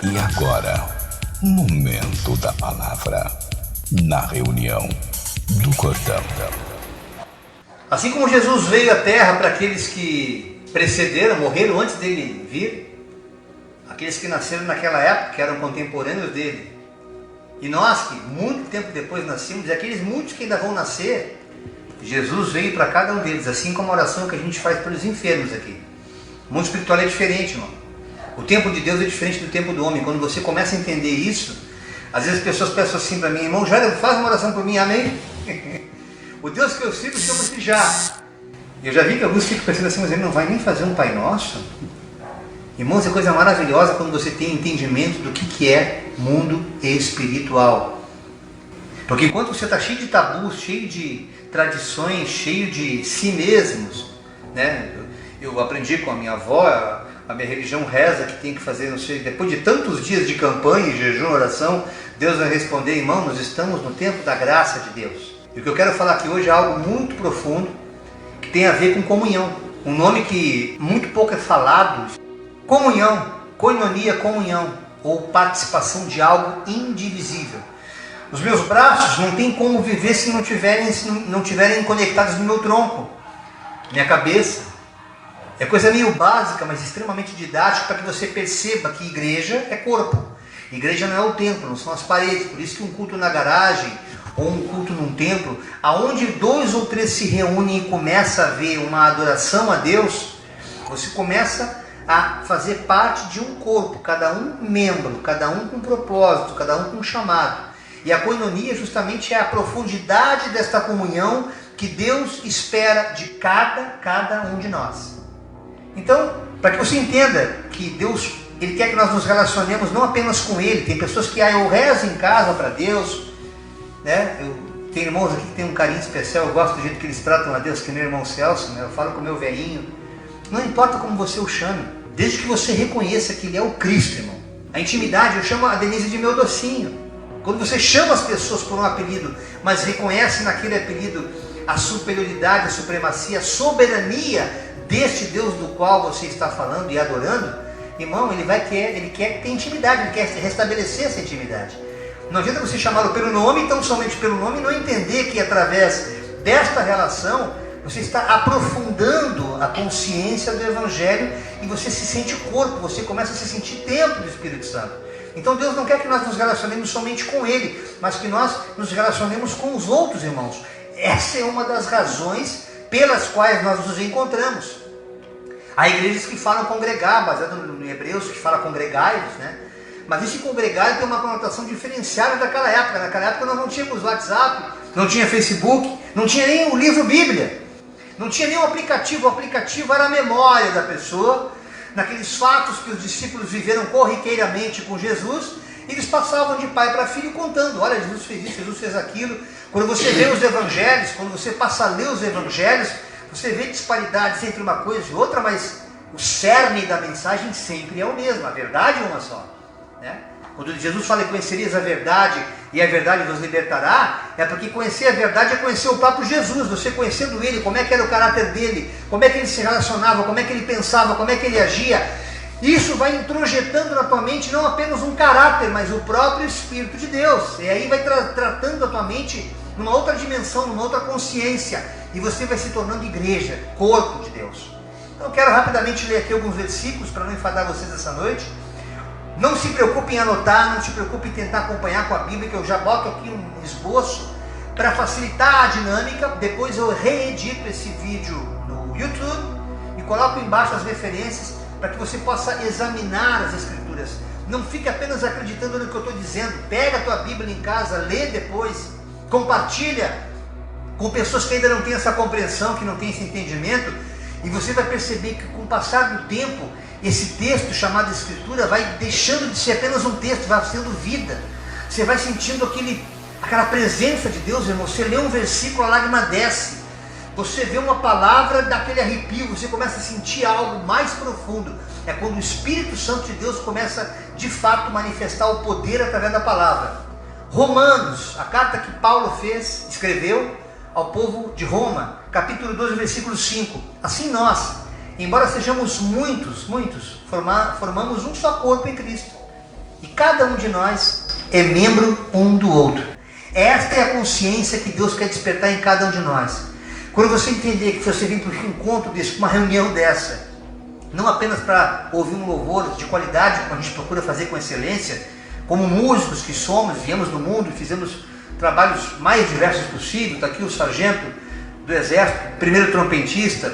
E agora, momento da palavra, na reunião do Cordão. Assim como Jesus veio à Terra para aqueles que precederam, morreram antes dele vir, aqueles que nasceram naquela época, que eram contemporâneos dele, e nós que muito tempo depois nascemos, e aqueles muitos que ainda vão nascer, Jesus veio para cada um deles, assim como a oração que a gente faz pelos enfermos aqui. O mundo espiritual é diferente, irmão. O tempo de Deus é diferente do tempo do homem. Quando você começa a entender isso, às vezes as pessoas pensam assim para mim: irmão Jair, faz uma oração por mim, amém? O Deus que eu sirvo chama-se Já. Eu já vi que alguns ficam pensando assim, mas ele não vai nem fazer um Pai Nosso? Irmãos, é coisa maravilhosa quando você tem entendimento do que é mundo espiritual. Porque enquanto você está cheio de tabus, cheio de tradições, cheio de si mesmos, né? Eu aprendi com a minha avó, a minha religião reza que tem que fazer, não sei, depois de tantos dias de campanha, jejum, oração, Deus vai responder: irmão, nós estamos no tempo da graça de Deus. E o que eu quero falar aqui hoje é algo muito profundo, que tem a ver com comunhão. Um nome que muito pouco é falado: comunhão, koinonia, comunhão, ou participação de algo indivisível. Os meus braços não tem como viver se não tiverem conectados no meu tronco, minha cabeça. É coisa meio básica, mas extremamente didática, para que você perceba que igreja é corpo. Igreja não é o templo, não são as paredes. Por isso que um culto na garagem, ou um culto num templo, aonde 2 ou 3 se reúnem e começa a haver uma adoração a Deus, você começa a fazer parte de um corpo, cada um membro, cada um com propósito, cada um com chamado. E a koinonia justamente é a profundidade desta comunhão que Deus espera de cada um de nós. Então, para que você entenda que Deus, Ele quer que nós nos relacionemos não apenas com Ele. Tem pessoas que eu rezo em casa para Deus, né? Eu tenho irmãos aqui que têm um carinho especial, eu gosto do jeito que eles tratam a Deus, que meu irmão Celso, né? Eu falo com o meu velhinho. Não importa como você o chame, desde que você reconheça que Ele é o Cristo, irmão. A intimidade, eu chamo a Denise de meu docinho. Quando você chama as pessoas por um apelido, mas reconhece naquele apelido a superioridade, a supremacia, a soberania deste Deus do qual você está falando e adorando, irmão, ele quer ter intimidade, ele quer restabelecer essa intimidade. Não adianta você chamá-lo pelo nome, então somente pelo nome, e não entender que através desta relação você está aprofundando a consciência do Evangelho e você se sente corpo, você começa a se sentir templo do Espírito Santo. Então Deus não quer que nós nos relacionemos somente com Ele, mas que nós nos relacionemos com os outros, irmãos. Essa é uma das razões pelas quais nós nos encontramos. Há igrejas que falam congregar, baseado no Hebreus, que fala congregai-vos, né? Mas esse congregar tem uma conotação diferenciada daquela época. Naquela época nós não tínhamos WhatsApp, não tinha Facebook, não tinha nem o livro Bíblia, não tinha nem o aplicativo. O aplicativo era a memória da pessoa, naqueles fatos que os discípulos viveram corriqueiramente com Jesus, e eles passavam de pai para filho contando: olha, Jesus fez isso, Jesus fez aquilo. Quando você lê os evangelhos, quando você passa a ler os evangelhos, você vê disparidades entre uma coisa e outra, mas o cerne da mensagem sempre é o mesmo, a verdade é uma só, né? Quando Jesus fala: conhecerias a verdade e a verdade vos libertará, é porque conhecer a verdade é conhecer o próprio Jesus. Você conhecendo Ele, como é que era o caráter dele, como é que ele se relacionava, como é que ele pensava, como é que ele agia, isso vai introjetando na tua mente não apenas um caráter, mas o próprio Espírito de Deus. E aí vai tratando a tua mente numa outra dimensão, numa outra consciência, e você vai se tornando igreja, corpo de Deus. Então eu quero rapidamente ler aqui alguns versículos para não enfadar vocês essa noite. Não se preocupe em anotar, não se preocupe em tentar acompanhar com a Bíblia, que eu já boto aqui um esboço para facilitar a dinâmica. Depois eu reedito esse vídeo no YouTube e coloco embaixo as referências para que você possa examinar as Escrituras. Não fique apenas acreditando no que eu estou dizendo. Pega a tua Bíblia em casa, lê depois, compartilha com pessoas que ainda não têm essa compreensão, que não têm esse entendimento, e você vai perceber que com o passar do tempo, esse texto chamado Escritura vai deixando de ser apenas um texto, vai sendo vida. Você vai sentindo aquela presença de Deus, irmão. Você lê um versículo, a lágrima desce. Você vê uma palavra, daquele arrepio, você começa a sentir algo mais profundo. É quando o Espírito Santo de Deus começa de fato a manifestar o poder através da palavra. Romanos, a carta que Paulo escreveu ao povo de Roma, capítulo 12, versículo 5. Assim nós, embora sejamos muitos, formamos um só corpo em Cristo. E cada um de nós é membro um do outro. Esta é a consciência que Deus quer despertar em cada um de nós. Quando você entender que você vem para um encontro desse, uma reunião dessa, não apenas para ouvir um louvor de qualidade, como a gente procura fazer com excelência, como músicos que somos, viemos do mundo e fizemos trabalhos mais diversos possível. Está aqui o sargento do exército, primeiro trompetista,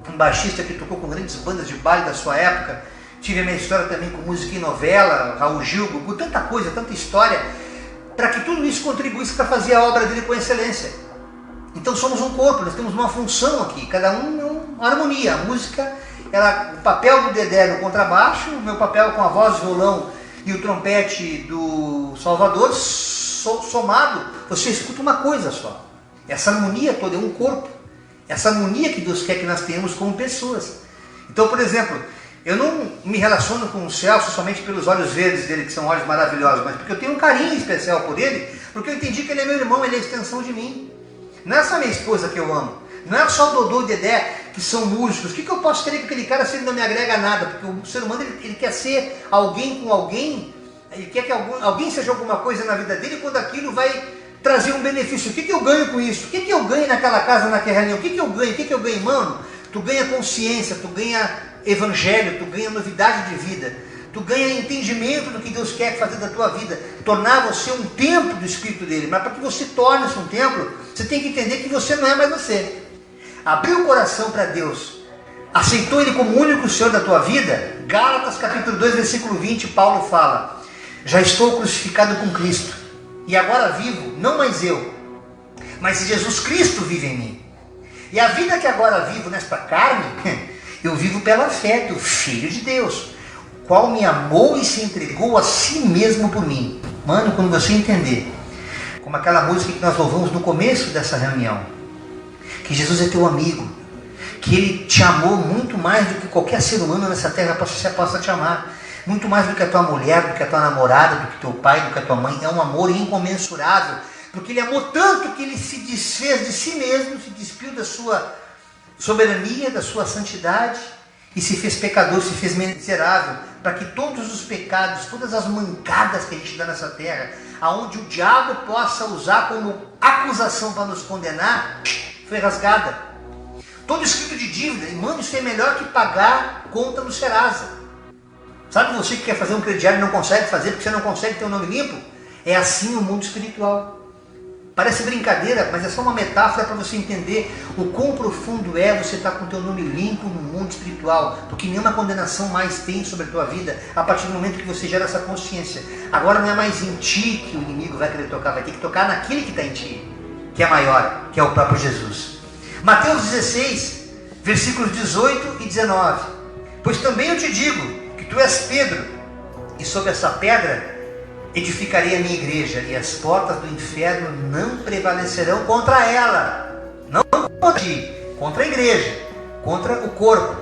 um baixista que tocou com grandes bandas de baile da sua época. Tive a minha história também com música em novela, Raul Gil, Gugu, tanta coisa, tanta história, para que tudo isso contribuísse para fazer a obra dele com excelência. Então somos um corpo, nós temos uma função aqui, cada um é uma harmonia. A música, o papel do Dedé no contrabaixo, o meu papel com a voz, o violão e o trompete do Salvador, somado, você escuta uma coisa só. Essa harmonia toda é um corpo, essa harmonia que Deus quer que nós tenhamos como pessoas. Então, por exemplo, eu não me relaciono com o Celso somente pelos olhos verdes dele, que são olhos maravilhosos, mas porque eu tenho um carinho especial por ele, porque eu entendi que ele é meu irmão, ele é a extensão de mim. Não é só minha esposa que eu amo, não é só o Dodô e o Dedé que são músicos. O que eu posso querer com aquele cara se ele não me agrega nada? Porque o ser humano ele quer ser alguém com alguém, ele quer que alguém seja alguma coisa na vida dele quando aquilo vai trazer um benefício. O que eu ganho com isso? O que eu ganho naquela casa, naquela reunião? O que eu ganho? O que eu ganho, mano? Tu ganha consciência, tu ganha evangelho, tu ganha novidade de vida, tu ganha entendimento do que Deus quer fazer da tua vida, tornar você um templo do Espírito dele. Mas para que você torne-se um templo, você tem que entender que você não é mais você. Abriu o coração para Deus, aceitou ele como o único Senhor da tua vida. Gálatas capítulo 2, versículo 20, Paulo fala: já estou crucificado com Cristo, e agora vivo, não mais eu, mas Jesus Cristo vive em mim. E a vida que agora vivo nesta carne, eu vivo pela fé do Filho de Deus, o qual me amou e se entregou a si mesmo por mim. Mano, quando você entender, como aquela música que nós louvamos no começo dessa reunião, que Jesus é teu amigo, que Ele te amou muito mais do que qualquer ser humano nessa terra possa te amar, muito mais do que a tua mulher, do que a tua namorada, do que teu pai, do que a tua mãe. É um amor incomensurável, porque Ele amou tanto que Ele se desfez de si mesmo, se despiu da sua soberania, da sua santidade, e se fez pecador, se fez miserável, para que todos os pecados, todas as mancadas que a gente dá nessa terra, aonde o diabo possa usar como acusação para nos condenar, foi rasgada. Todo escrito de dívida, irmão, isso é melhor que pagar conta no Serasa. Sabe você que quer fazer um crediário e não consegue fazer porque você não consegue ter o nome limpo? É assim o mundo espiritual. Parece brincadeira, mas é só uma metáfora para você entender o quão profundo é você estar com o teu nome limpo no mundo espiritual, porque nenhuma condenação mais tem sobre a tua vida a partir do momento que você gera essa consciência. Agora não é mais em ti que o inimigo vai querer tocar, vai ter que tocar naquele que está em ti, que é maior, que é o próprio Jesus. Mateus 16, versículos 18 e 19. Pois também eu te digo que tu és Pedro, e sobre essa pedra edificarei a minha igreja, e as portas do inferno não prevalecerão contra ela. Não contra ti, contra a igreja, contra o corpo.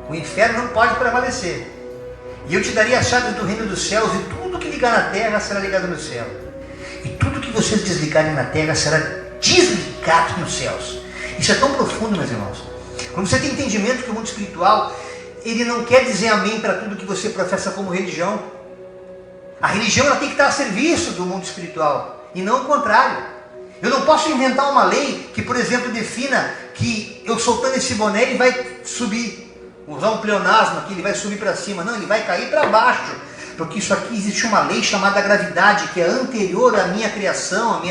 O inferno não pode prevalecer. E eu te darei as chaves do reino dos céus, e tudo que ligar na terra será ligado no céu, e tudo que vocês desligarem na terra será desligado nos céus. Isso é tão profundo, meus irmãos. Quando você tem entendimento que o mundo espiritual, ele não quer dizer amém para tudo que você professa como religião. A religião ela tem que estar a serviço do mundo espiritual, e não o contrário. Eu não posso inventar uma lei que, por exemplo, defina que eu soltando esse boné ele vai subir, usar um pleonasmo aqui, ele vai subir para cima. Não, ele vai cair para baixo, porque isso aqui existe uma lei chamada gravidade, que é anterior à minha criação,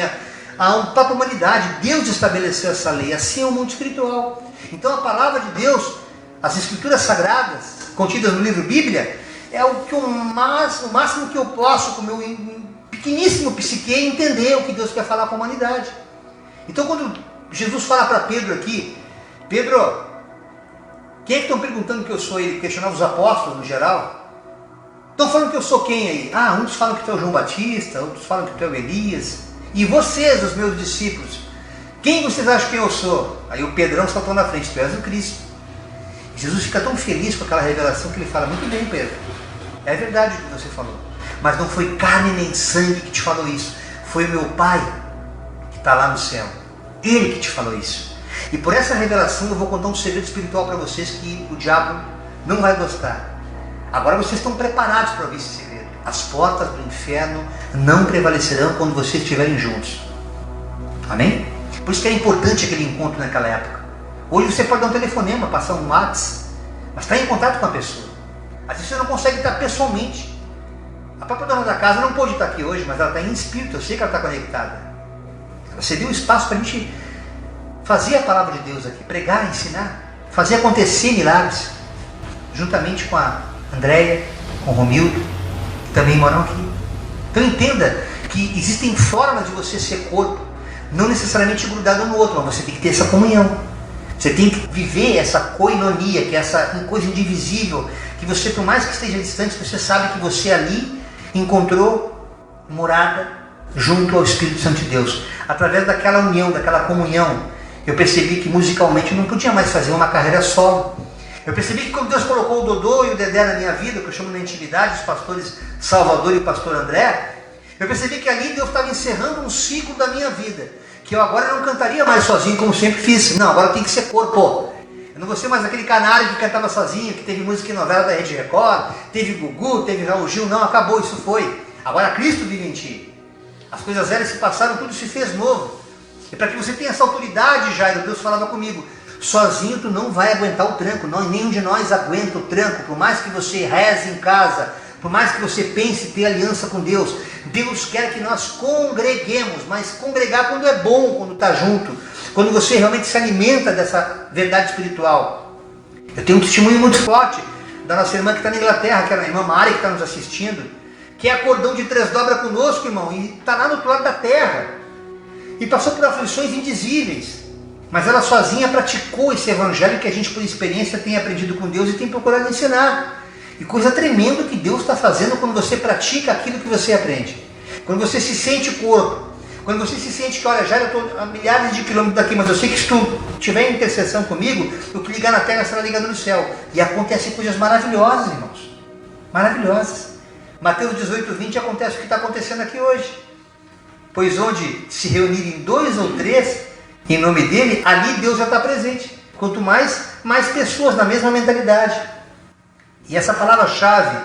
à própria humanidade. Deus estabeleceu essa lei, assim é o mundo espiritual. Então a palavra de Deus, as escrituras sagradas contidas no livro Bíblia, é o máximo que eu posso, com o meu pequeníssimo psique, entender o que Deus quer falar com a humanidade. Então quando Jesus fala para Pedro aqui: Pedro, quem é que estão perguntando que eu sou? Ele questionava os apóstolos no geral. Estão falando que eu sou quem aí? Uns falam que tu é o João Batista, outros falam que tu é o Elias. E vocês, os meus discípulos, quem vocês acham que eu sou? Aí o Pedrão saltou na frente: tu és o Cristo. Jesus fica tão feliz com aquela revelação que ele fala: muito bem, Pedro, é verdade o que você falou, mas não foi carne nem sangue que te falou isso, foi o meu Pai que está lá no céu, Ele que te falou isso. E por essa revelação eu vou contar um segredo espiritual para vocês que o diabo não vai gostar. Agora vocês estão preparados para ouvir esse segredo. As portas do inferno não prevalecerão quando vocês estiverem juntos. Amém? Por isso que é importante aquele encontro naquela época. Hoje você pode dar um telefonema, passar um WhatsApp, mas está em contato com a pessoa. Às vezes você não consegue estar pessoalmente. A própria dona da casa não pôde estar aqui hoje, mas ela está em espírito, eu sei que ela está conectada. Ela cedeu espaço para a gente fazer a palavra de Deus aqui, pregar, ensinar, fazer acontecer milagres, juntamente com a Andréia, com o Romildo, que também moram aqui. Então entenda que existem formas de você ser corpo, não necessariamente grudado no outro, mas você tem que ter essa comunhão. Você tem que viver essa koinonia, que é essa coisa indivisível, que você, por mais que esteja distante, você sabe que você ali encontrou morada junto ao Espírito Santo de Deus. Através daquela união, daquela comunhão, eu percebi que musicalmente eu não podia mais fazer uma carreira solo. Eu percebi que quando Deus colocou o Dodô e o Dedé na minha vida, que eu chamo na intimidade, os pastores Salvador e o pastor André, eu percebi que ali Deus estava encerrando um ciclo da minha vida, que eu agora não cantaria mais sozinho como sempre fiz. Não, agora tem que ser corpo. Eu não vou ser mais aquele canário que cantava sozinho, que teve música em novela da Rede Record, teve Gugu, teve Raul Gil. Não, acabou, isso foi. Agora Cristo vive em ti. As coisas velhas se passaram, tudo se fez novo. E para que você tenha essa autoridade, Jairo, Deus falava comigo, sozinho tu não vai aguentar o tranco. Nenhum de nós aguenta o tranco. Por mais que você reze em casa, por mais que você pense ter aliança com Deus, Deus quer que nós congreguemos, mas congregar quando é bom, quando está junto, quando você realmente se alimenta dessa verdade espiritual. Eu tenho um testemunho muito forte da nossa irmã que está na Inglaterra, que é a irmã Mari, que está nos assistindo, que é cordão de 3 dobras conosco, irmão, e está lá no outro lado da terra, e passou por aflições indizíveis, mas ela sozinha praticou esse evangelho que a gente por experiência tem aprendido com Deus e tem procurado ensinar. E coisa tremenda que Deus está fazendo quando você pratica aquilo que você aprende. Quando você se sente corpo. Quando você se sente que, olha, já eu estou a milhares de quilômetros daqui, mas eu sei que se tu tiver intercessão comigo, o que ligar na terra será ligado no céu. E acontecem coisas maravilhosas, irmãos. Maravilhosas. Mateus 18:20 acontece o que está acontecendo aqui hoje. Pois onde se reunirem 2 ou 3 em nome dele, ali Deus já está presente. Quanto mais pessoas na mesma mentalidade. E essa palavra-chave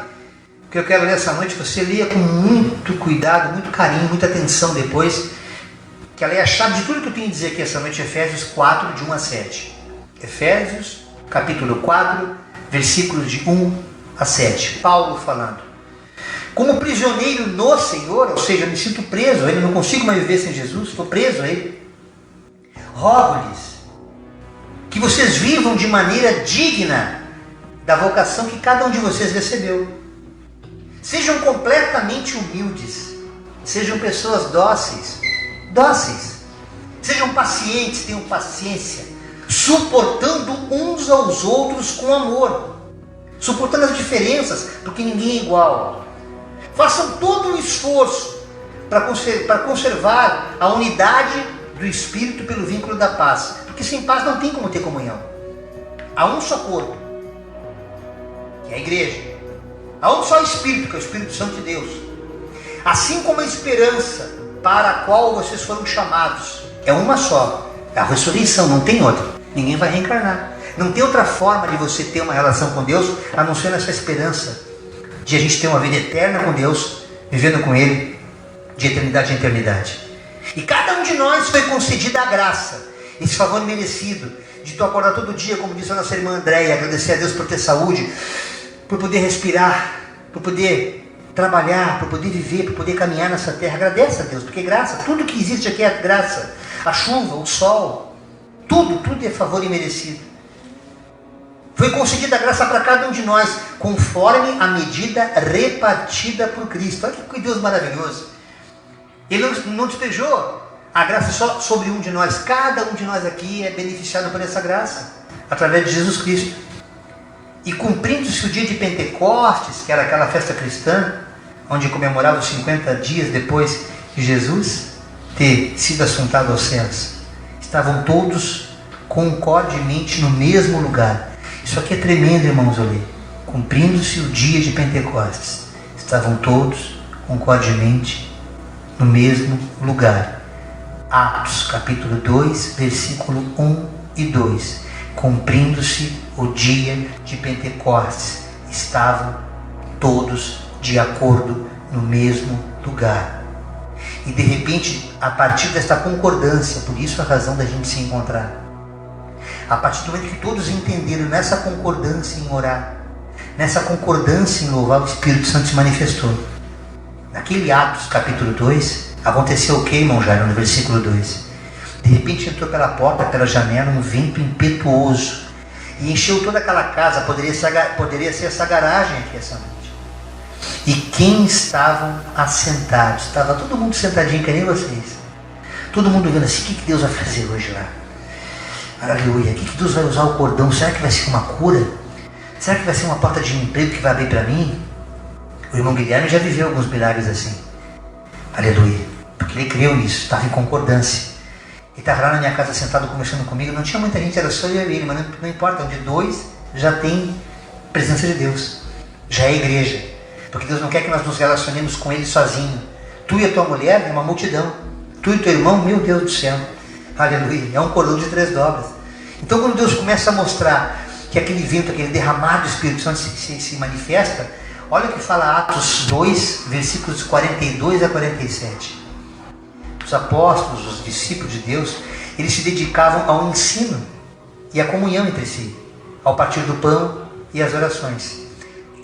que eu quero ler essa noite, você leia com muito cuidado, muito carinho, muita atenção depois, que ela é a chave de tudo que eu tenho a dizer aqui essa noite, Efésios 4, de 1 a 7. Efésios, capítulo 4, versículos de 1 a 7. Paulo falando. Como prisioneiro no Senhor, ou seja, eu me sinto preso a Ele, não consigo mais viver sem Jesus, estou preso a Ele. Rogo-lhes que vocês vivam de maneira digna da vocação que cada um de vocês recebeu. Sejam completamente humildes. Sejam pessoas dóceis. Sejam pacientes, tenham paciência. Suportando uns aos outros com amor. Suportando as diferenças, porque ninguém é igual. Façam todo o esforço para conservar a unidade do Espírito pelo vínculo da paz. Porque sem paz não tem como ter comunhão. Há um só corpo, que é a igreja. Há um só Espírito, que é o Espírito Santo de Deus. Assim como a esperança para a qual vocês foram chamados é uma só, é a ressurreição, não tem outra. Ninguém vai reencarnar. Não tem outra forma de você ter uma relação com Deus a não ser nessa esperança de a gente ter uma vida eterna com Deus, vivendo com Ele de eternidade em eternidade. E cada um de nós foi concedida a graça, esse favor merecido, de tu acordar todo dia, como disse a nossa irmã Andréia, agradecer a Deus por ter saúde, por poder respirar, por poder trabalhar, por poder viver, por poder caminhar nessa terra. Agradece a Deus, porque graça, tudo que existe aqui é graça. A chuva, o sol, tudo é favor imerecido. Foi concedida a graça para cada um de nós, conforme a medida repartida por Cristo. Olha que Deus maravilhoso. Ele não despejou a graça só sobre um de nós. Cada um de nós aqui é beneficiado por essa graça, através de Jesus Cristo. E cumprindo-se o dia de Pentecostes, que era aquela festa cristã, onde comemorava os 50 dias depois de Jesus ter sido assuntado aos céus, estavam todos concordemente no mesmo lugar. Isso aqui é tremendo, irmãos, olha. Cumprindo-se o dia de Pentecostes, estavam todos concordemente no mesmo lugar. Atos, capítulo 2, versículo 1 e 2. Cumprindo-se o dia de Pentecostes, estavam todos de acordo no mesmo lugar. E de repente, a partir desta concordância, por isso a razão da gente se encontrar, a partir do momento que todos entenderam nessa concordância em orar, nessa concordância em louvar, o Espírito Santo se manifestou. Naquele Atos capítulo 2, aconteceu o que, irmão Jairo, no versículo 2? De repente entrou pela porta, pela janela, um vento impetuoso e encheu toda aquela casa. Poderia ser essa garagem aqui essa noite. E quem estavam assentados? Estava todo mundo sentadinho, que nem vocês. Todo mundo vendo assim, o que Deus vai fazer hoje lá? Aleluia, o que Deus vai usar o cordão? Será que vai ser uma cura? Será que vai ser uma porta de emprego que vai abrir para mim? O irmão Guilherme já viveu alguns milagres assim. Aleluia, porque ele creu nisso, estava em concordância. Ele estava lá na minha casa sentado conversando comigo, não tinha muita gente, era só eu e ele, mas não importa, onde dois já tem presença de Deus, já é igreja, porque Deus não quer que nós nos relacionemos com Ele sozinho. Tu e a tua mulher é uma multidão, tu e teu irmão, meu Deus do céu, aleluia, é um cordão de 3 dobras. Então quando Deus começa a mostrar que aquele vento, aquele derramado do Espírito Santo se manifesta, olha o que fala Atos 2, versículos 42 a 47. Os apóstolos, os discípulos de Deus, eles se dedicavam ao ensino e à comunhão entre si, ao partir do pão e às orações.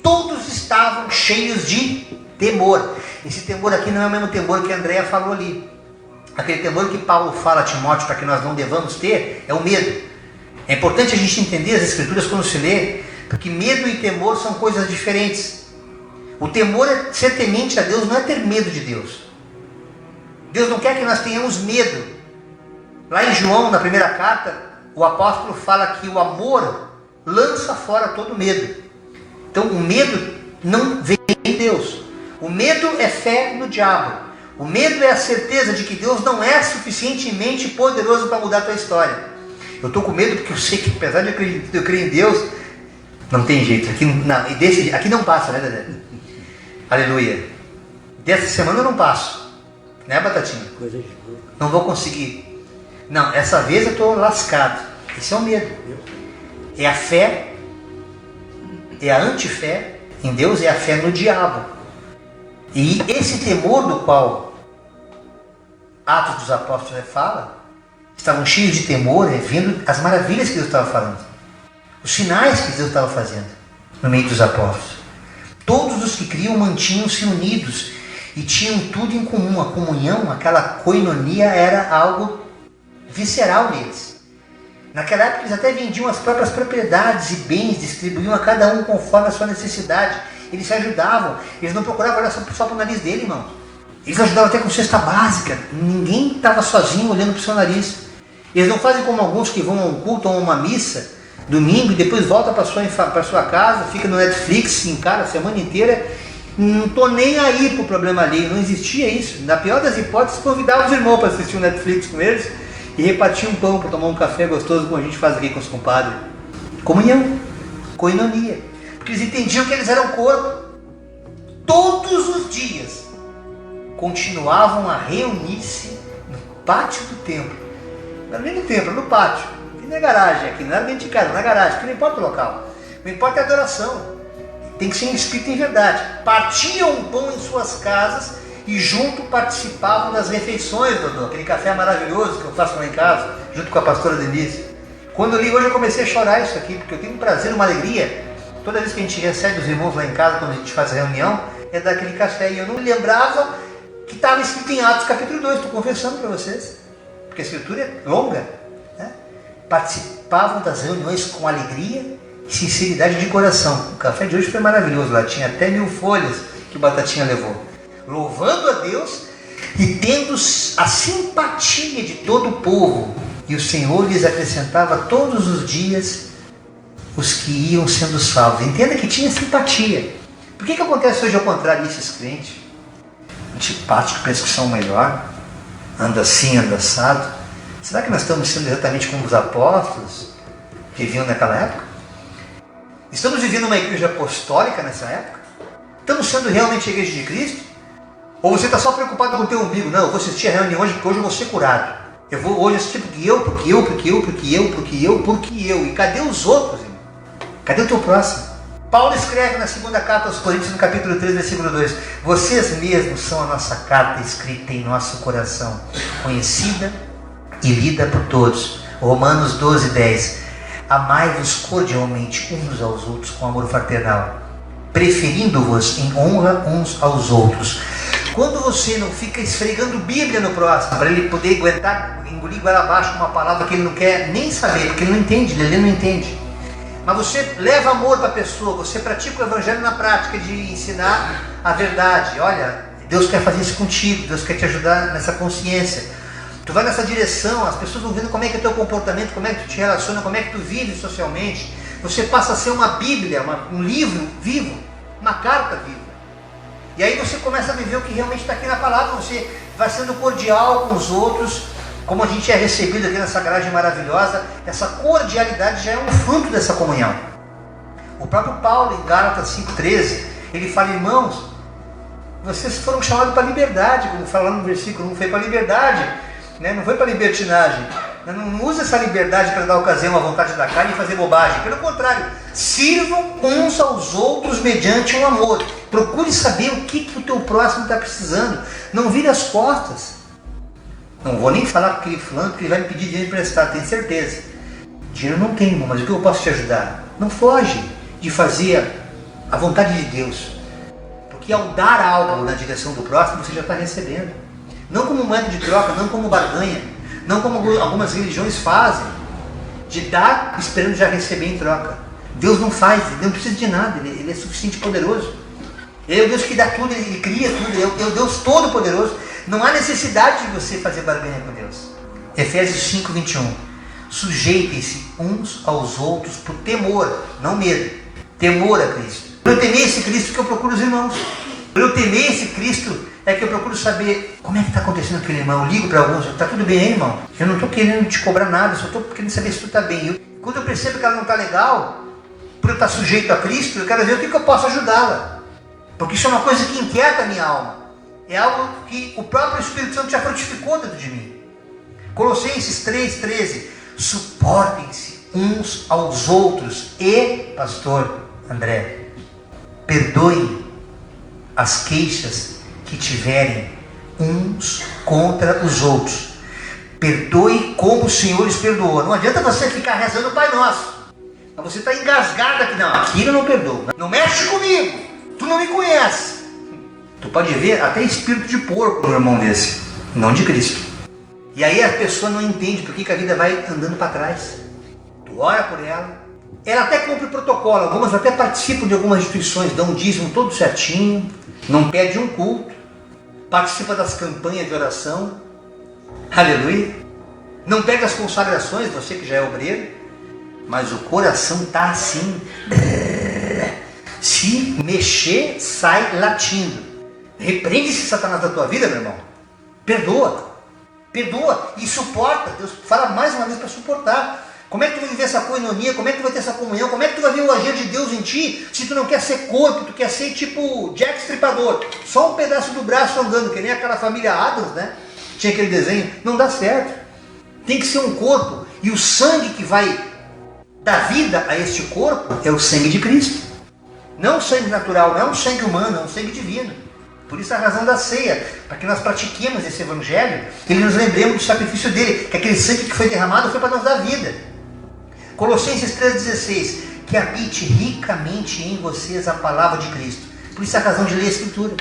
Todos estavam cheios de temor. Esse temor aqui não é o mesmo temor que a Andréia falou ali. Aquele temor que Paulo fala a Timóteo para que nós não devamos ter é o medo. É importante a gente entender as Escrituras quando se lê, porque medo e temor são coisas diferentes. O temor é ser temente a Deus, não é ter medo de Deus. Deus não quer que nós tenhamos medo. Lá em João, na primeira carta, o apóstolo fala que o amor lança fora todo medo. Então o medo não vem de Deus. O medo é fé no diabo. O medo é a certeza de que Deus não é suficientemente poderoso para mudar a tua história. Eu estou com medo porque eu sei que, apesar de eu crer em Deus, não tem jeito. Aqui não passa, né, Dedé? Aleluia. Dessa semana eu não passo. Né, Batatinha? Não vou conseguir. Não, essa vez eu estou lascado. Esse é o medo. É a fé, é a antifé em Deus, é a fé no diabo. E esse temor do qual Atos dos Apóstolos fala, estavam cheios de temor, vendo as maravilhas que Deus estava falando, os sinais que Deus estava fazendo no meio dos apóstolos. Todos os que criam mantinham-se unidos e tinham tudo em comum. A comunhão, aquela koinonia, era algo visceral neles. Naquela época eles até vendiam as próprias propriedades e bens, distribuíam a cada um conforme a sua necessidade. Eles se ajudavam, eles não procuravam olhar só para o nariz dele, irmão. Eles ajudavam até com cesta básica. Ninguém estava sozinho olhando para o seu nariz. Eles não fazem como alguns que vão a um culto ou a uma missa domingo e depois voltam para sua casa, fica no Netflix, se encara a semana inteira. Não estou nem aí para o problema alheio, não existia isso. Na pior das hipóteses, convidava os irmãos para assistir o Netflix com eles e repartir um pão para tomar um café gostoso, como a gente faz aqui com os compadres. Comunhão, koinonia. Porque eles entendiam que eles eram corpo. Todos os dias continuavam a reunir-se no pátio do templo. Não era nem no templo, no pátio. E na garagem aqui, não era dentro de casa, na garagem, porque não importa o local. Não importa a adoração. Tem que ser em espírito e em verdade. Partiam o pão em suas casas e junto participavam das refeições, Dodô. Aquele café maravilhoso que eu faço lá em casa, junto com a pastora Denise. Quando eu li hoje eu comecei a chorar isso aqui, porque eu tenho um prazer, uma alegria. Toda vez que a gente recebe os irmãos lá em casa, quando a gente faz a reunião, é daquele café. E eu não me lembrava que estava escrito em Atos capítulo 2, estou confessando para vocês. Porque a escritura é longa. Né? Participavam das reuniões com alegria e sinceridade de coração. O café de hoje foi maravilhoso, lá tinha até 1000 folhas que o Batatinha levou. Louvando a Deus e tendo a simpatia de todo o povo. E o Senhor lhes acrescentava todos os dias os que iam sendo salvos. Entenda que tinha simpatia. Por que acontece hoje ao contrário desses crentes? Antipático, pensa que são melhor, anda assim, anda assado. Será que nós estamos sendo exatamente como os apóstolos que viviam naquela época? Estamos vivendo uma igreja apostólica nessa época? Estamos sendo realmente a igreja de Cristo? Ou você está só preocupado com o teu umbigo? Não, eu vou assistir a reunião hoje porque hoje eu vou ser curado. Eu vou hoje assistir porque eu. E cadê os outros, irmão? Cadê o teu próximo? Paulo escreve na segunda carta aos Coríntios, no capítulo 3, versículo 2: vocês mesmos são a nossa carta escrita em nosso coração, conhecida e lida por todos. Romanos 12, 10: amai-vos cordialmente uns aos outros com amor fraternal, preferindo-vos em honra uns aos outros. Quando você não fica esfregando Bíblia no próximo, para ele poder aguentar, engolir goela abaixo com uma palavra que ele não quer nem saber, porque ele não entende, ele não entende. Mas você leva amor para a pessoa, você pratica o Evangelho na prática de ensinar a verdade. Olha, Deus quer fazer isso contigo, Deus quer te ajudar nessa consciência. Tu vai nessa direção, as pessoas vão vendo como é que é o teu comportamento, como é que tu te relaciona, como é que tu vive socialmente. Você passa a ser uma Bíblia, um livro vivo, uma carta viva. E aí você começa a viver o que realmente está aqui na palavra, você vai sendo cordial com os outros, como a gente é recebido aqui nessa garagem maravilhosa. Essa cordialidade já é um fruto dessa comunhão. O próprio Paulo, em Gálatas 5,13, ele fala: irmãos, vocês foram chamados para a liberdade, como fala no versículo, não foi para a liberdade, né? Não foi para a libertinagem. Não usa essa liberdade para dar ocasião à vontade da carne e fazer bobagem. Pelo contrário, sirvam uns aos outros mediante um amor. Procure saber o que o teu próximo está precisando. Não vire as costas. Não vou nem falar com aquele fulano que ele vai me pedir dinheiro emprestado, tenho certeza. Dinheiro não tenho, mas o que eu posso te ajudar? Não foge de fazer a vontade de Deus. Porque ao dar algo na direção do próximo, você já está recebendo. Não como moeda de troca, não como barganha, não como algumas religiões fazem, de dar esperando já receber em troca. Deus não faz, Ele não precisa de nada, Ele é suficiente e poderoso. Ele é o Deus que dá tudo, Ele cria tudo, Ele é o Deus todo-poderoso. Não há necessidade de você fazer barganha com Deus. Efésios 5, 21. Sujeitem-se uns aos outros por temor, não medo. Temor a Cristo. Por eu temer esse Cristo que eu procuro os irmãos. Por eu temer esse Cristo é que eu procuro saber como é que está acontecendo aquele irmão. Eu ligo para alguns: está tudo bem aí, irmão? Eu não estou querendo te cobrar nada, só estou querendo saber se tu está bem. Quando eu percebo que ela não está legal, por eu estar sujeito a Cristo, eu quero ver o que eu posso ajudá-la. Porque isso é uma coisa que inquieta a minha alma. É algo que o próprio Espírito Santo já frutificou dentro de mim. Colossenses 3,13. Suportem-se uns aos outros. E, pastor André, perdoem as queixas que tiverem uns contra os outros. Perdoe como o Senhor os perdoou. Não adianta você ficar rezando o Pai Nosso, mas você está engasgado aqui. Não, aqui eu não perdoo. Não mexe comigo, tu não me conhece. Tu pode ver até espírito de porco no irmão desse, não de Cristo. E aí a pessoa não entende por que a vida vai andando para trás. Tu ora por ela, ela até cumpre o protocolo, algumas até participam de algumas instituições, dão um dízimo todo certinho, não pede um culto, participa das campanhas de oração, aleluia, não pede as consagrações, você que já é obreiro, mas o coração está assim, se mexer, sai latindo. Repreende esse Satanás da tua vida, meu irmão. Perdoa e suporta. Deus fala mais uma vez para suportar. Como é que tu vai viver essa coinonia? Como é que tu vai ter essa comunhão? Como é que tu vai ver o agir de Deus em ti, se tu não quer ser corpo, tu quer ser tipo Jack Stripador, só um pedaço do braço andando, que nem aquela família Adams, né? Tinha aquele desenho. Não dá certo. Tem que ser um corpo. E o sangue que vai dar vida a este corpo é o sangue de Cristo. Não o sangue natural, não é um sangue humano, é um sangue divino. Por isso a razão da ceia, para que nós pratiquemos esse evangelho, que nos lembremos do sacrifício dele, que aquele sangue que foi derramado foi para nos dar vida. Colossenses 3,16, que habite ricamente em vocês a palavra de Cristo. Por isso a razão de ler a Escritura.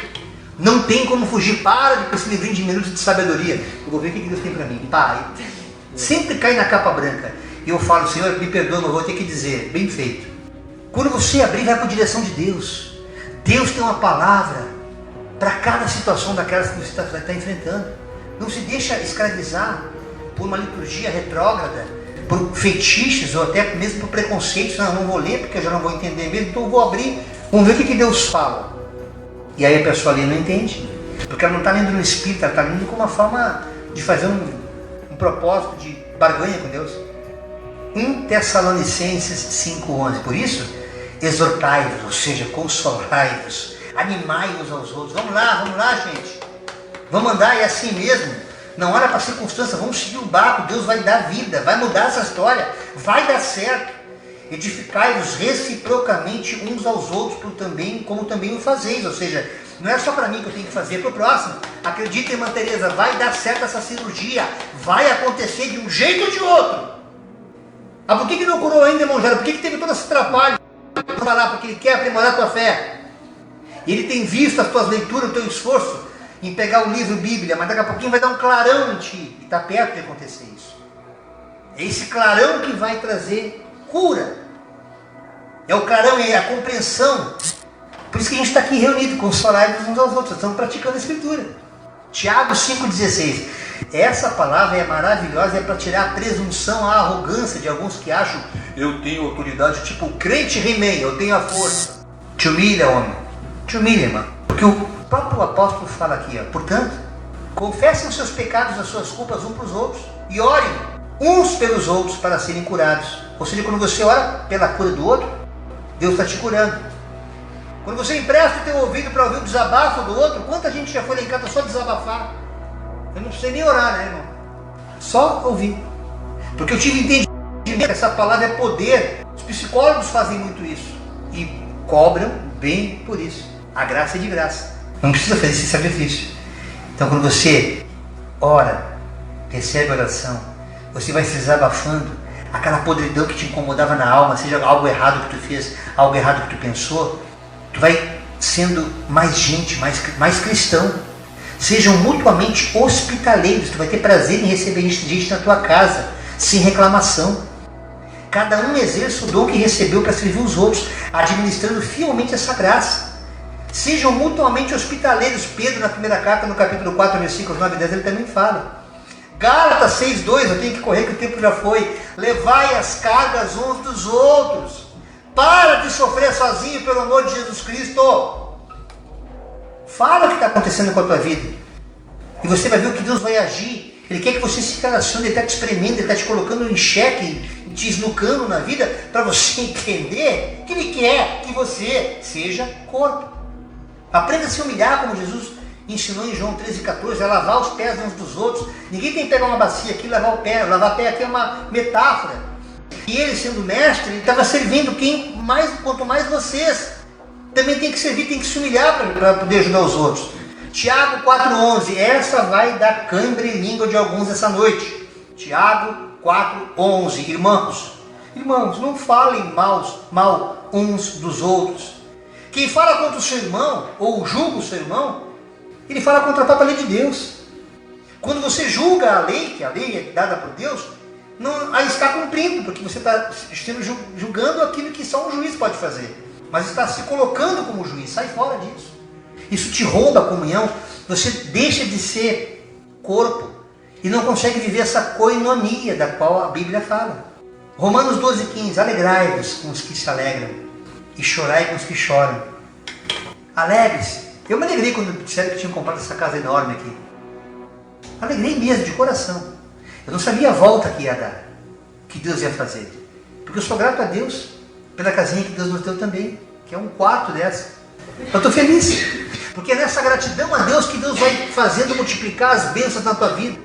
Não tem como fugir. Para com esse livrinho de minutos de sabedoria. Eu vou ver o que Deus tem para mim. Pai, sempre cai na capa branca. E eu falo: Senhor, me perdoa, mas vou ter que dizer, bem feito. Quando você abrir, vai com a direção de Deus. Deus tem uma palavra para cada situação daquelas que você vai estar enfrentando. Não se deixa escravizar por uma liturgia retrógrada, por fetiches ou até mesmo por preconceitos. Não vou ler porque eu já não vou entender mesmo, então eu vou abrir, vamos ver o que Deus fala. E aí a pessoa ali não entende, porque ela não está lendo no Espírito, ela está lendo com uma forma de fazer um propósito de barganha com Deus. 1 Tessalonicenses 5,11. Por isso, exortai-vos, ou seja, consolai-vos, animai uns aos outros. Vamos lá, gente. Vamos andar, é assim mesmo. Não olha para a circunstância, vamos seguir o barco. Deus vai dar vida, vai mudar essa história, vai dar certo. edificai-vos reciprocamente uns aos outros, como também o fazeis. Ou seja, não é só para mim que eu tenho que fazer, é para o próximo. Acredita, irmã Tereza, vai dar certo essa cirurgia, vai acontecer de um jeito ou de outro. Ah, por que não curou ainda, irmão Jairo? Por que teve todo esse trabalho? Porque ele quer aprimorar a tua fé. Ele tem visto as tuas leituras, o teu esforço em pegar o livro Bíblia, mas daqui a pouquinho vai dar um clarão em ti, e está perto de acontecer isso. É esse clarão que vai trazer cura. É o clarão, é a compreensão. Por isso que a gente está aqui reunido, consolar-nos uns aos outros, estamos praticando a Escritura. Tiago 5,16. Essa palavra é maravilhosa, é para tirar a presunção, a arrogância de alguns que acham: eu tenho autoridade, tipo o crente He-Man, eu tenho a força. Te humilha, homem. Te humilha, irmão. Porque o próprio apóstolo fala aqui, portanto, confessem os seus pecados, as suas culpas uns para os outros, e orem uns pelos outros para serem curados. Ou seja, quando você ora pela cura do outro, Deus está te curando. Quando você empresta o teu ouvido para ouvir o desabafo do outro, quanta gente já foi lá em casa só desabafar? Eu não sei nem orar, né, irmão? Só ouvir. Porque eu tive entendimento que essa palavra é poder. Os psicólogos fazem muito isso e cobram bem por isso. A graça é de graça. Não precisa fazer esse sacrifício. Então, quando você ora, recebe a oração, você vai se desabafando. Aquela podridão que te incomodava na alma, seja algo errado que tu fez, algo errado que tu pensou, tu vai sendo mais gente, mais cristão. Sejam mutuamente hospitaleiros. Tu vai ter prazer em receber gente na tua casa, sem reclamação. Cada um exerça o dom que recebeu para servir os outros, administrando fielmente essa graça. Sejam mutuamente hospitaleiros. Pedro, na primeira carta, no capítulo 4, versículos 9 e 10, ele também fala. Gálatas 6,2, eu tenho que correr que o tempo já foi. Levai as cargas uns dos outros. Para de sofrer sozinho, pelo amor de Jesus Cristo. Fala o que está acontecendo com a tua vida. E você vai ver o que Deus vai agir. Ele quer que você se relacione, Ele está te espremendo, Ele está te colocando em xeque, te esnucando na vida, para você entender que Ele quer que você seja corpo. Aprenda a se humilhar, como Jesus ensinou em João 13,14, a lavar os pés uns dos outros. Ninguém tem que pegar uma bacia aqui e lavar o pé. Lavar pé aqui é uma metáfora. E ele, sendo mestre, ele estava servindo quanto mais vocês. Também tem que servir, tem que se humilhar para poder ajudar os outros. Tiago 4,11. Essa vai dar cãibra em língua de alguns essa noite. Tiago 4,11. Irmãos, não falem mal uns dos outros. Quem fala contra o seu irmão, ou julga o seu irmão, ele fala contra a própria lei de Deus. Quando você julga a lei, que a lei é dada por Deus, não a está cumprindo, porque você está julgando aquilo que só um juiz pode fazer. Mas está se colocando como juiz, sai fora disso. Isso te rouba a comunhão, você deixa de ser corpo e não consegue viver essa koinonia da qual a Bíblia fala. Romanos 12,15. Alegrai-vos com os que se alegram e chorai com os que choram. Alegre-se. Eu me alegrei quando disseram que tinham comprado essa casa enorme aqui. Alegrei mesmo, de coração. Eu não sabia a volta que ia dar, que Deus ia fazer. Porque eu sou grato a Deus pela casinha que Deus nos deu também, que é um quarto dessa. Eu estou feliz, porque é nessa gratidão a Deus que Deus vai fazendo multiplicar as bênçãos na tua vida.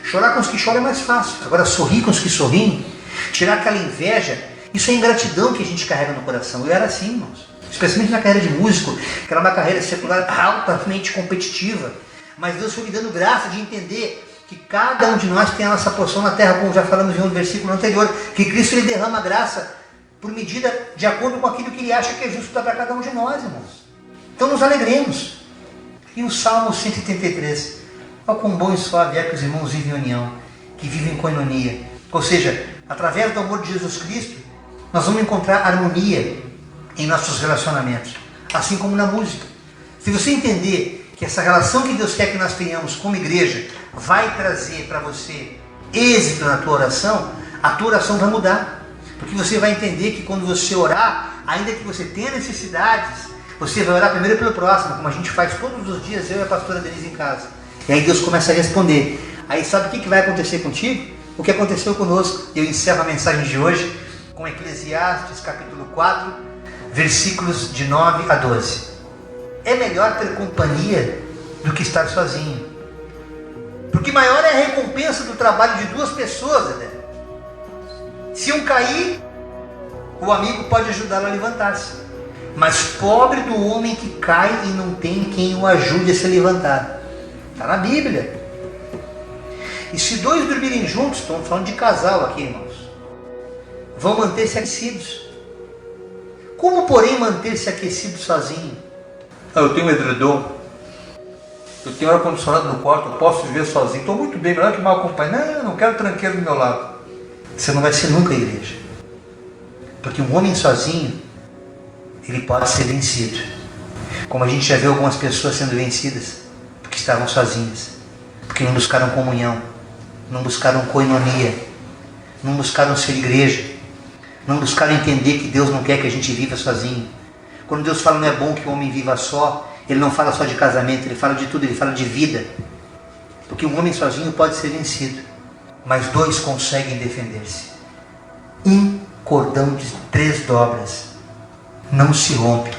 Chorar com os que choram é mais fácil. Agora sorrir com os que sorriem, tirar aquela inveja, isso é ingratidão que a gente carrega no coração. Eu era assim, irmãos. Especialmente na carreira de músico, que era uma carreira secular altamente competitiva. Mas Deus foi me dando graça de entender que cada um de nós tem a nossa porção na terra, como já falamos em um versículo anterior, que Cristo ele derrama graça por medida, de acordo com aquilo que Ele acha que é justo dar para cada um de nós, irmãos. Então nos alegremos. E o Salmo 133. Olha quão bom e suave é que os irmãos vivem em união, que vivem em koinonia. Ou seja, através do amor de Jesus Cristo, nós vamos encontrar harmonia em nossos relacionamentos, assim como na música. Se você entender que essa relação que Deus quer que nós tenhamos como igreja vai trazer para você êxito na tua oração, a tua oração vai mudar. Porque você vai entender que quando você orar, ainda que você tenha necessidades, você vai orar primeiro pelo próximo, como a gente faz todos os dias, eu e a pastora Denise em casa. E aí Deus começa a responder. Aí sabe o que vai acontecer contigo? O que aconteceu conosco. Eu encerro a mensagem de hoje com Eclesiastes capítulo 4, versículos de 9 a 12. É melhor ter companhia do que estar sozinho. Porque maior é a recompensa do trabalho de duas pessoas, né? Se um cair, o amigo pode ajudá-lo a levantar-se. Mas pobre do homem que cai e não tem quem o ajude a se levantar. Está na Bíblia. E se dois dormirem juntos, estamos falando de casal aqui, irmãos, vão manter-se aquecidos. Como, porém, manter-se aquecido sozinho? Eu tenho um edredom, eu tenho ar-condicionado no quarto, eu posso viver sozinho, estou muito bem, melhor que mal acompanhado. Não, eu não quero tranqueiro do meu lado. Você não vai ser nunca igreja. Porque um homem sozinho, ele pode ser vencido. Como a gente já viu algumas pessoas sendo vencidas, porque estavam sozinhas, porque não buscaram comunhão, não buscaram koinonia, não buscaram ser igreja, não buscaram entender que Deus não quer que a gente viva sozinho. Quando Deus fala não é bom que o homem viva só, Ele não fala só de casamento, Ele fala de tudo, Ele fala de vida. Porque um homem sozinho pode ser vencido, mas dois conseguem defender-se. Um cordão de 3 dobras não se rompe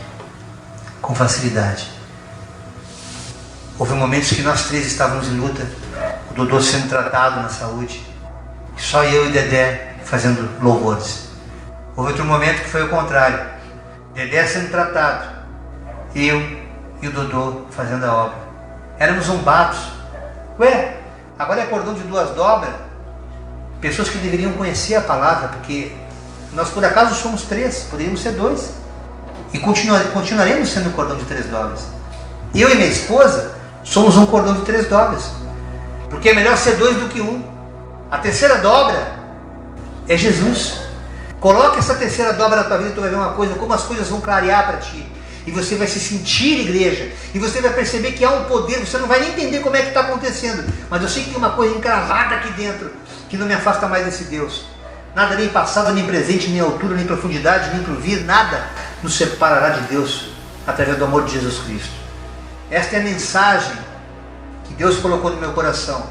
com facilidade. Houve momentos que nós 3 estávamos em luta, o Dodô sendo tratado na saúde, só eu e Dedé fazendo louvores. Houve outro momento que foi o contrário, Dedé sendo tratado, eu e o Dodô fazendo a obra. Éramos zombados. Ué, agora é cordão de 2 dobras? Pessoas que deveriam conhecer a palavra, porque nós por acaso somos 3, poderíamos ser 2. E continuaremos sendo um cordão de 3 dobras. Eu e minha esposa somos um cordão de 3 dobras. Porque é melhor ser 2 do que 1. A terceira dobra é Jesus. Coloca essa terceira dobra na tua vida e tu vai ver uma coisa, como as coisas vão clarear para ti. E você vai se sentir igreja. E você vai perceber que há um poder. Você não vai nem entender como é que está acontecendo. Mas eu sei que tem uma coisa encravada aqui dentro que não me afasta mais desse Deus. Nada nem passado, nem presente, nem altura, nem profundidade, nem porvir, nada nos separará de Deus através do amor de Jesus Cristo. Esta é a mensagem que Deus colocou no meu coração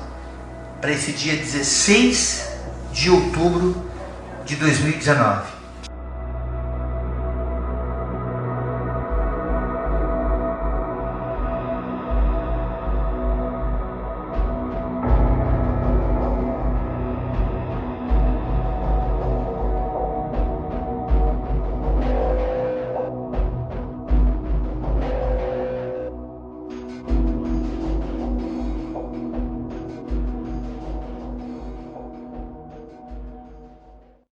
para esse dia 16 de outubro de 2019.